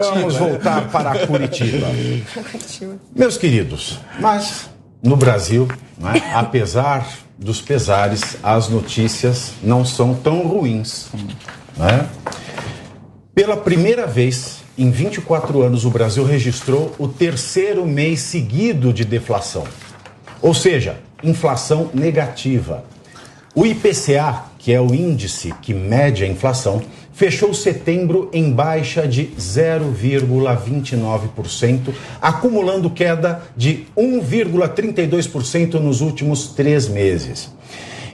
Vamos voltar para Curitiba. Meus queridos, mas no Brasil, né, apesar dos pesares, as notícias não são tão ruins. Né? Pela primeira vez em 24 anos, o Brasil registrou o terceiro mês seguido de deflação. Ou seja, inflação negativa. O IPCA, que é o índice que mede a inflação, fechou setembro em baixa de 0,29%, acumulando queda de 1,32% nos últimos 3 meses.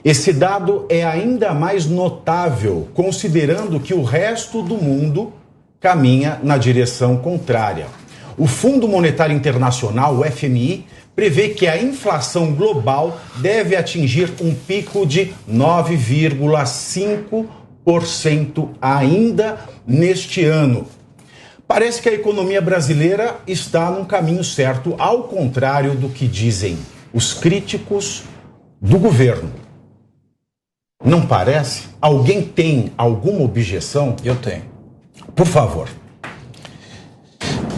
Esse dado é ainda mais notável, considerando que o resto do mundo caminha na direção contrária. O Fundo Monetário Internacional, o FMI, prevê que a inflação global deve atingir um pico de 9,5% ainda neste ano. Parece que a economia brasileira está num caminho certo, ao contrário do que dizem os críticos do governo. Não parece? Alguém tem alguma objeção? Eu tenho. Por favor.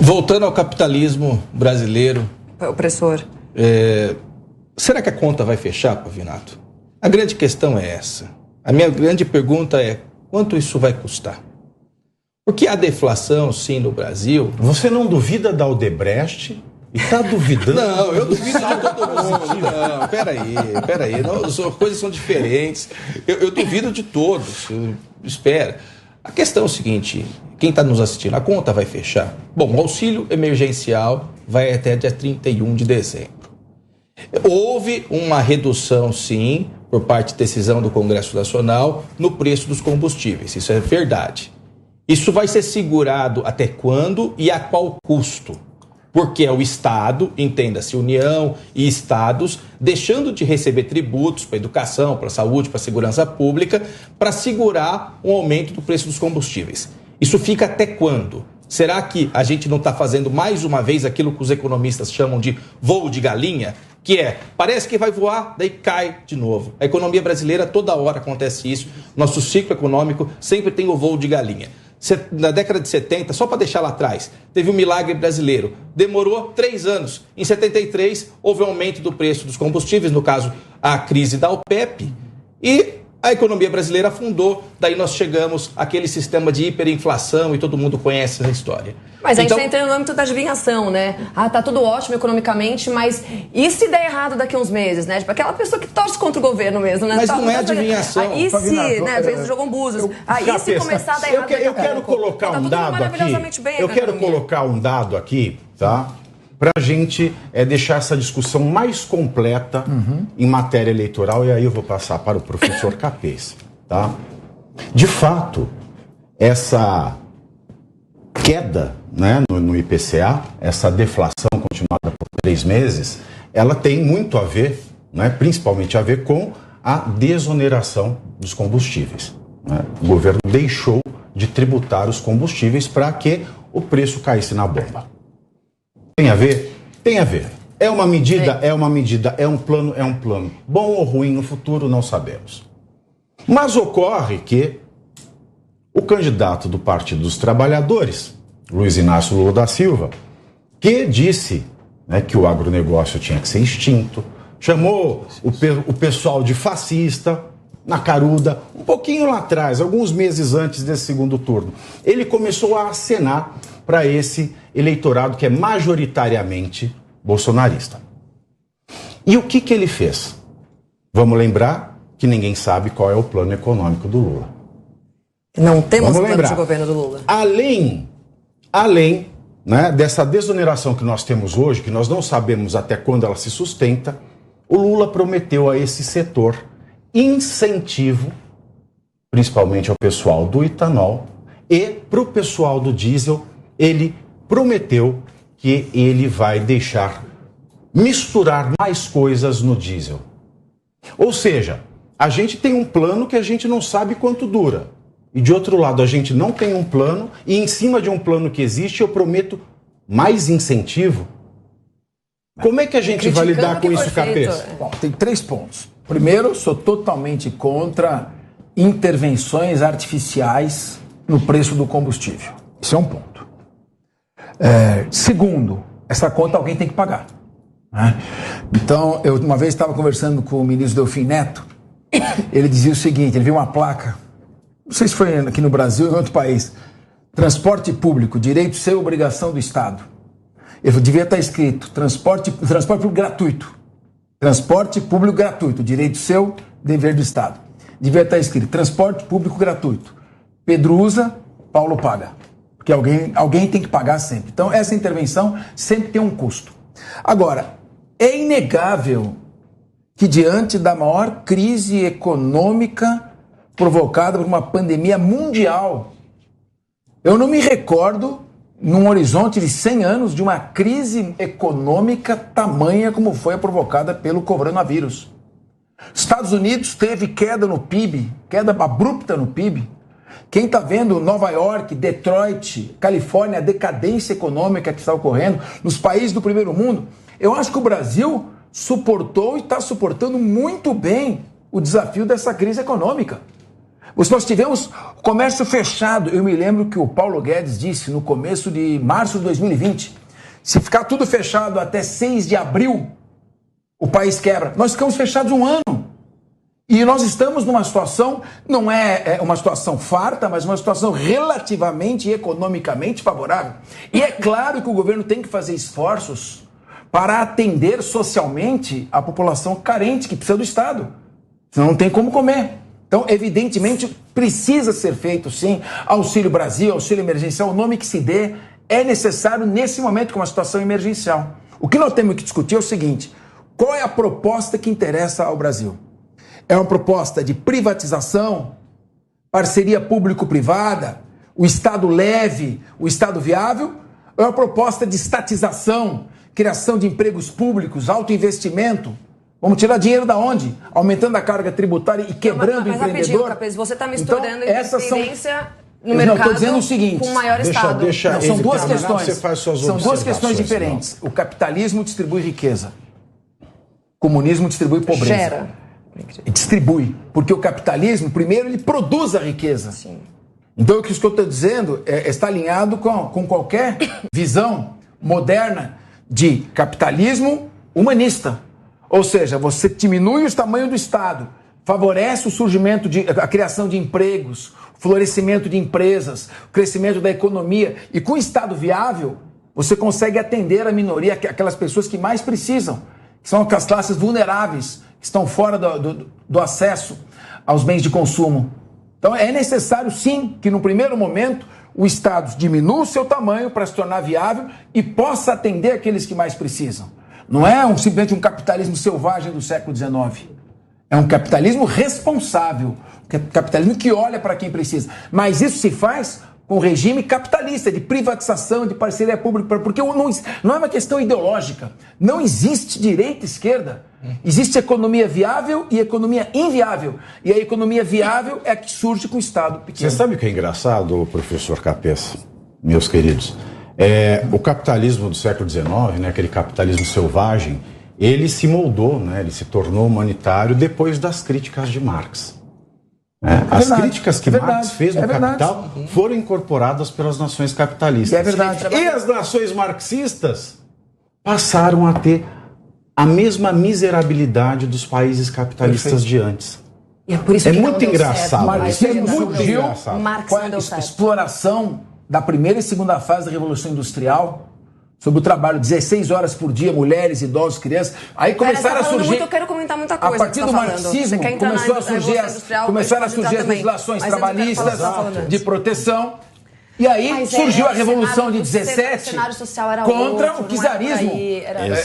Voltando ao capitalismo brasileiro. Opressor. Será que a conta vai fechar, Pavinato? A grande questão é essa. A minha grande pergunta é: quanto isso vai custar? Porque a deflação, sim, no Brasil... Você não duvida da Odebrecht e está duvidando? Não, eu duvido de todo mundo. Não, peraí. Não, as coisas são diferentes. Eu duvido de todos. Espera. A questão é o seguinte: quem está nos assistindo, a conta vai fechar? Bom, o auxílio emergencial vai até dia 31 de dezembro. Houve uma redução, sim, por parte de decisão do Congresso Nacional, no preço dos combustíveis. Isso é verdade. Isso vai ser segurado até quando e a qual custo? Porque é o Estado, entenda-se, União e Estados, deixando de receber tributos para a educação, para a saúde, para a segurança pública, para segurar um aumento do preço dos combustíveis. Isso fica até quando? Será que a gente não está fazendo mais uma vez aquilo que os economistas chamam de voo de galinha? Que é, parece que vai voar, daí cai de novo. A economia brasileira, toda hora acontece isso. Nosso ciclo econômico sempre tem o voo de galinha. Na década de 70, só para deixar lá atrás, teve um milagre brasileiro. Demorou 3 anos. Em 73, houve um aumento do preço dos combustíveis, no caso, a crise da OPEP. E a economia brasileira afundou. Daí nós chegamos àquele sistema de hiperinflação e todo mundo conhece essa história. Mas a gente está entrando no âmbito da adivinhação, né? Tá tudo ótimo economicamente, mas e se der errado daqui a uns meses, né? Tipo, aquela pessoa que torce contra o governo mesmo, né? Mas não é adivinhação. E se, né? Às vezes jogam búzios. E se começar a dar errado... Eu quero colocar um dado aqui. Eu quero colocar um dado aqui, tá? Para a gente deixar essa discussão mais completa em matéria eleitoral, e aí eu vou passar para o professor Capês, tá? De fato, essa queda, né, no IPCA, essa deflação continuada por 3 meses, ela tem muito a ver, né, principalmente a ver com a desoneração dos combustíveis. Né? O governo deixou de tributar os combustíveis para que o preço caísse na bomba. Tem a ver? Tem a ver. É uma medida? É uma medida. É um plano? É um plano. Bom ou ruim no futuro, não sabemos. Mas ocorre que o candidato do Partido dos Trabalhadores, Luiz Inácio Lula da Silva, que disse, né, que o agronegócio tinha que ser extinto, chamou o pessoal de fascista, na caruda, um pouquinho lá atrás, alguns meses antes desse segundo turno. Ele começou a acenar para esse eleitorado que é majoritariamente bolsonarista. E o que ele fez? Vamos lembrar que ninguém sabe qual é o plano econômico do Lula. Não temos plano de governo do Lula. Além, né, dessa desoneração que nós temos hoje, que nós não sabemos até quando ela se sustenta, o Lula prometeu a esse setor incentivo, principalmente ao pessoal do etanol e para o pessoal do diesel. Ele prometeu que ele vai deixar misturar mais coisas no diesel. Ou seja, a gente tem um plano que a gente não sabe quanto dura. E de outro lado, a gente não tem um plano, e em cima de um plano que existe, eu prometo mais incentivo. Como é que a gente vai lidar com isso, Capês? Bom, tem 3 pontos. Primeiro, sou totalmente contra intervenções artificiais no preço do combustível. Isso é um ponto. Segundo, essa conta alguém tem que pagar. Né? Então, eu uma vez estava conversando com o ministro Delfim Neto, ele dizia o seguinte, ele viu uma placa, não sei se foi aqui no Brasil ou em outro país, transporte público, direito seu, obrigação do Estado. Ele devia estar escrito, transporte público gratuito. Transporte público gratuito, direito seu, dever do Estado. Devia estar escrito, transporte público gratuito. Pedro usa, Paulo paga. Porque alguém tem que pagar sempre. Então, essa intervenção sempre tem um custo. Agora, é inegável que diante da maior crise econômica provocada por uma pandemia mundial, eu não me recordo, num horizonte de 100 anos, de uma crise econômica tamanha como foi a provocada pelo coronavírus. Estados Unidos teve queda no PIB, queda abrupta no PIB. Quem está vendo Nova York, Detroit, Califórnia, a decadência econômica que está ocorrendo nos países do primeiro mundo, eu acho que o Brasil suportou e está suportando muito bem o desafio dessa crise econômica. Nós tivemos comércio fechado. Eu me lembro que o Paulo Guedes disse no começo de março de 2020, se ficar tudo fechado até 6 de abril, o país quebra. Nós ficamos fechados um ano. E nós estamos numa situação, não é uma situação farta, mas uma situação relativamente e economicamente favorável. E é claro que o governo tem que fazer esforços para atender socialmente a população carente que precisa do Estado. Senão não tem como comer. Então, evidentemente, precisa ser feito, sim, Auxílio Brasil, auxílio emergencial, o nome que se dê, é necessário nesse momento com uma situação emergencial. O que nós temos que discutir é o seguinte, qual é a proposta que interessa ao Brasil? É uma proposta de privatização, parceria público-privada, o Estado leve, o Estado viável? Ou é uma proposta de estatização, criação de empregos públicos, alto investimento? Vamos tirar dinheiro da onde? Aumentando a carga tributária e quebrando o empreendedor? Capês, você está misturando então, independência no mercado estou dizendo o seguinte, com o maior Estado. Não, são duas questões. Você faz suas são duas questões diferentes. Não. O capitalismo distribui riqueza. O comunismo distribui pobreza. Gera. Distribui. Porque o capitalismo, primeiro, ele produz a riqueza. Sim. Então, o que eu estou dizendo está alinhado com qualquer visão moderna de capitalismo humanista. Ou seja, você diminui o tamanho do Estado, favorece o surgimento, a criação de empregos, o florescimento de empresas, o crescimento da economia. E com o Estado viável, você consegue atender a minoria, aquelas pessoas que mais precisam, que são as classes vulneráveis, que estão fora do acesso aos bens de consumo. Então é necessário, sim, que no primeiro momento o Estado diminua o seu tamanho para se tornar viável e possa atender aqueles que mais precisam. Não é simplesmente um capitalismo selvagem do século XIX. É um capitalismo responsável, capitalismo que olha para quem precisa. Mas isso se faz com o regime capitalista, de privatização, de parceria pública, porque não é uma questão ideológica. Não existe direita e esquerda. Existe economia viável e economia inviável. E a economia viável é a que surge com o Estado pequeno. Você sabe o que é engraçado, professor Capês, meus queridos? O capitalismo do século XIX, né, aquele capitalismo selvagem, ele se moldou, né, ele se tornou humanitário depois das críticas de Marx. As críticas que Marx fez no Capital foram incorporadas pelas nações capitalistas. É verdade. E as nações marxistas passaram a ter a mesma miserabilidade dos países capitalistas de antes. E é por isso que muito engraçado. Marxismo surgiu Marx com a exploração da primeira e segunda fase da Revolução Industrial, sobre o trabalho, 16 horas por dia, mulheres, idosos, crianças. Aí começaram a surgir... Eu quero comentar muita coisa. A partir do marxismo, começaram a surgir as legislações trabalhistas de proteção. E aí surgiu a Revolução de 17 contra o czarismo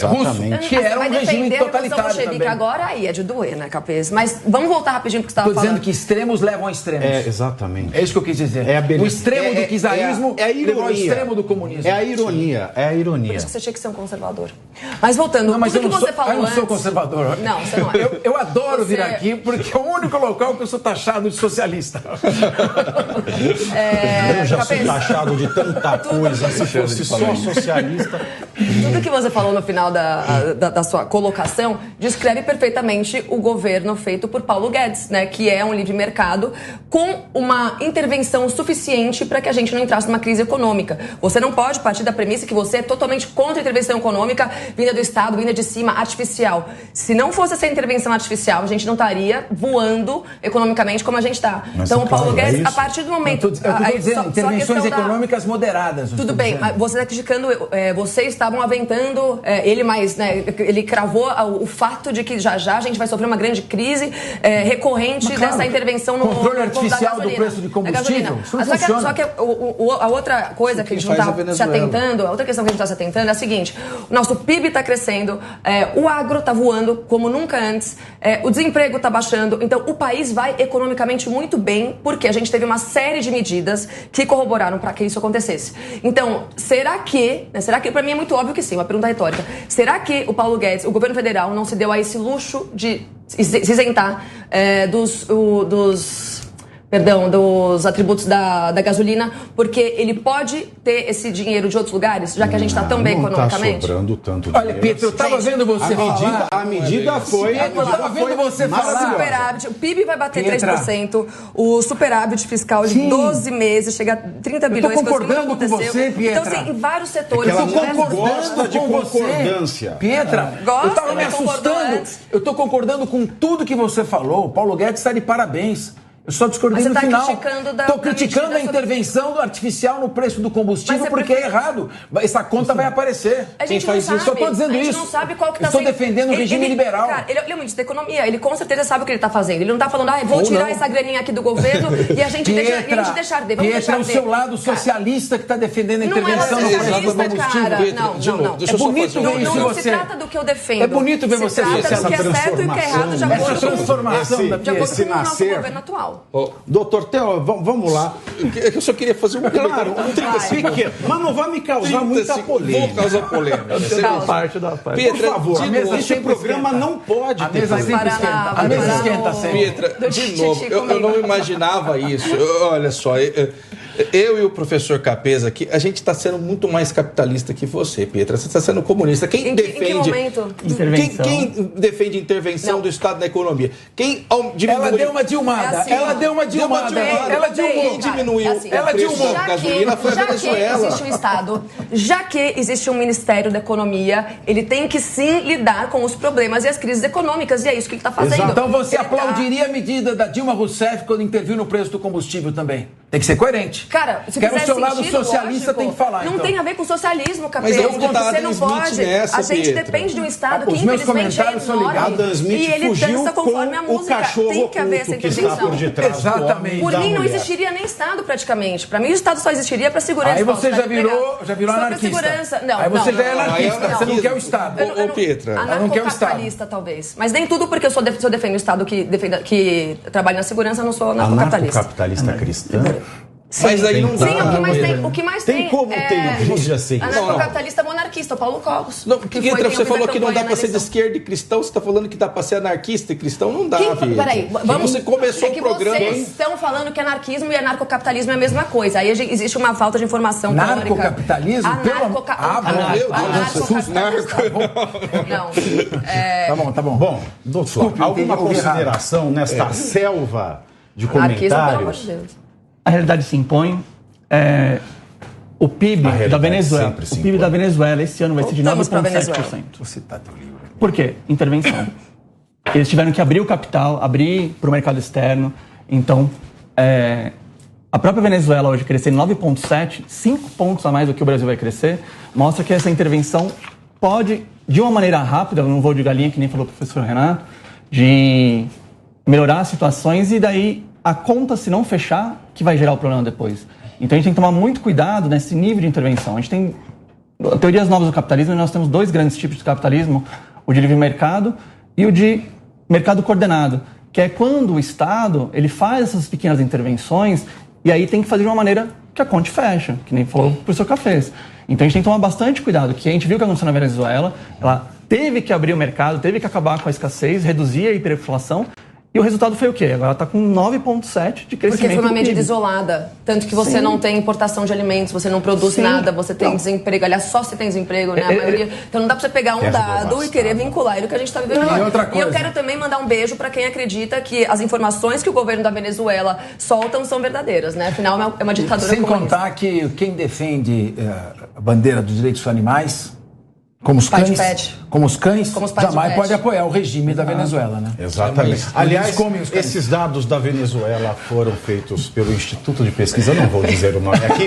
russo, que era um regime totalitário também. Agora aí é de doer, né, Capês? Mas vamos voltar rapidinho porque você estava falando. Estou dizendo que extremos levam a extremos. Exatamente. É isso que eu quis dizer. O extremo do czarismo levou ao extremo do comunismo. É a ironia. Por isso que você tinha que ser um conservador. Mas voltando, não, mas eu não sou conservador. Não, você não é. Eu adoro vir aqui porque é o único local que eu sou taxado de socialista. Eu já sou taxado de tanta coisa se fosse só socialista. Tudo que você falou no final da sua colocação descreve perfeitamente o governo feito por Paulo Guedes, né? Que é um livre mercado com uma intervenção suficiente para que a gente não entrasse numa crise econômica. Você não pode partir da premissa que você é totalmente contra a intervenção econômica vinda do Estado, vinda de cima, artificial. Se não fosse essa intervenção artificial, a gente não estaria voando economicamente como a gente está. Então, o Paulo Guedes, a partir do momento... Eu estou dizendo, intervenções econômicas moderadas. Tudo bem, mas você está criticando, vocês estavam aventando ele cravou o fato de que já a gente vai sofrer uma grande crise recorrente dessa intervenção no controle artificial do preço de combustível. Só que a outra coisa que a gente não está se atentando, a outra questão que a gente está se atentando é a seguinte: o nosso PIB está crescendo, o agro está voando como nunca antes, o desemprego está baixando, então o país vai economicamente muito bem, porque a gente teve uma série de medidas que corroboraram para que isso acontecesse. Então, será que para mim é muito óbvio que sim, uma pergunta retórica, será que o Paulo Guedes, o governo federal, não se deu a esse luxo de se isentar dos atributos da gasolina, porque ele pode ter esse dinheiro de outros lugares, já que a gente está tão bem economicamente? Não está sobrando tanto dinheiro. Olha, Pietro, eu estava vendo você falar... A medida foi... Eu estava vendo você falar... Superávit, o PIB vai bater 3%, o superávit fiscal de 12 meses chega a 30 bilhões. Eu estou concordando com você, Pietra. Então, assim, em vários setores... Ela não gosta de concordância. Pietra, eu estava me assustando. Eu estou concordando com tudo que você falou. O Paulo Guedes está de parabéns. Eu só discordei no final. Estou criticando a intervenção artificial no preço do combustível porque é errado. Essa conta vai aparecer. Quem faz isso? Só estou dizendo isso. Não sabe qual que está sendo... Estou defendendo o regime liberal. Cara, ele é um ministro da economia. Ele com certeza sabe o que ele está fazendo. Ele não está falando, vou tirar essa graninha aqui do governo e a gente deixar de. Pietra, é o seu lado socialista que está defendendo a intervenção no preço do combustível. Não. É bonito ver isso em você. Não se trata do que eu defendo. É bonito ver você socialista. Se trata do que é certo e o que é errado de acordo com o nosso governo atual. Doutor Theo, vamos lá. Eu só queria fazer um pequeno, mas não vai me causar muita polêmica. Vou causar polêmica. Você faz parte da parte. Por favor, este programa não pode ter. A mesa esquenta sempre. Pietra, de novo, eu não imaginava isso. Olha só, eu e o professor Capesa aqui, a gente está sendo muito mais capitalista que você, Pietra. Você está sendo comunista. Quem defende... Em que momento? Intervenção. Quem defende intervenção do Estado na economia? Quem diminui... Ela deu uma dilmada. Ela deu uma dilmada. Ela dilmou. Quem diminuiu o preço da gasolina foi a Venezuela. Existe um Estado, já que existe um Ministério da Economia, ele tem que sim lidar com os problemas e as crises econômicas, e é isso que ele está fazendo. Exato. Então você aplaudiria a medida da Dilma Rousseff quando interviu no preço do combustível também? Tem que ser coerente. Cara, se quer o seu lado sentido, socialista, lógico, tem que falar. Não então. tem a ver com socialismo, Capeta. Mas você não pode. Nessa, a gente Pietra. depende de um Estado que, os meus infelizmente, comentários são ligados. Adam Smith e ele fugiu dança conforme a com música. o cachorro tem que haver essa que está por detrás. Exatamente. Por mim, não existiria nem Estado, praticamente. Para mim, o Estado só existiria para segurança. Aí você já virou anarquista. Segurança. Não, aí você já é anarquista. Não. Você não quer o Estado. Ô, Pietra. Anarcocapitalista, talvez. Mas nem tudo porque eu defendo o Estado que trabalha na segurança, eu não sou anarcocapitalista. Anarcocapitalista cristã? Mas aí não dá. Sim, o que mais tem como tem igreja assim. Anarcocapitalista monarquista, Paulo Cogos. Pietra, você falou que não dá para ser de esquerda e cristão, você está falando que dá para ser anarquista e cristão, não dá, Peraí, você começou o programa... Vocês estão falando que anarquismo e anarcocapitalismo é a mesma coisa. Aí existe uma falta de informação Narcocapitalismo? Não. Tá bom. Bom, doutor, alguma consideração nesta selva de comentários? Pelo amor de Deus. A realidade se impõe. O PIB da Venezuela. O PIB da Venezuela esse ano vai ser de 9,7%. Você tá teu livro. Por quê? Intervenção. Eles tiveram que abrir o capital, abrir para o mercado externo. Então, a própria Venezuela hoje crescer em 9,7%, 5 pontos a mais do que o Brasil vai crescer, mostra que essa intervenção pode, de uma maneira rápida, não vou de galinha, que nem falou o professor Renato, de melhorar as situações e daí a conta, se não fechar, que vai gerar o problema depois. Então a gente tem que tomar muito cuidado nesse nível de intervenção. A gente tem teorias novas do capitalismo e nós temos dois grandes tipos de capitalismo, o de livre mercado e o de mercado coordenado, que é quando o Estado ele faz essas pequenas intervenções e aí tem que fazer de uma maneira que a conta fecha, que nem falou o professor Cafés. Então a gente tem que tomar bastante cuidado, que a gente viu o que aconteceu na Venezuela, ela teve que abrir o mercado, teve que acabar com a escassez, reduzir a hiperinflação E o resultado foi o quê? Agora está com 9,7% de crescimento. Porque foi uma medida isolada. Tanto que você não tem importação de alimentos, você não produz nada, você tem desemprego. Aliás, só se tem desemprego, né? A maioria. Então não dá para você pegar um dado e querer vincular ele ao que a gente está vivendo agora. E outra coisa. E eu quero também mandar um beijo para quem acredita que as informações que o governo da Venezuela soltam são verdadeiras, né? Afinal, é uma ditadura Sem comunista. contar que quem defende a bandeira dos direitos dos animais, como os cães, jamais pode apoiar o regime da Venezuela, né? Exatamente. Aliás, esses dados da Venezuela foram feitos pelo Instituto de Pesquisa, não vou dizer o nome aqui,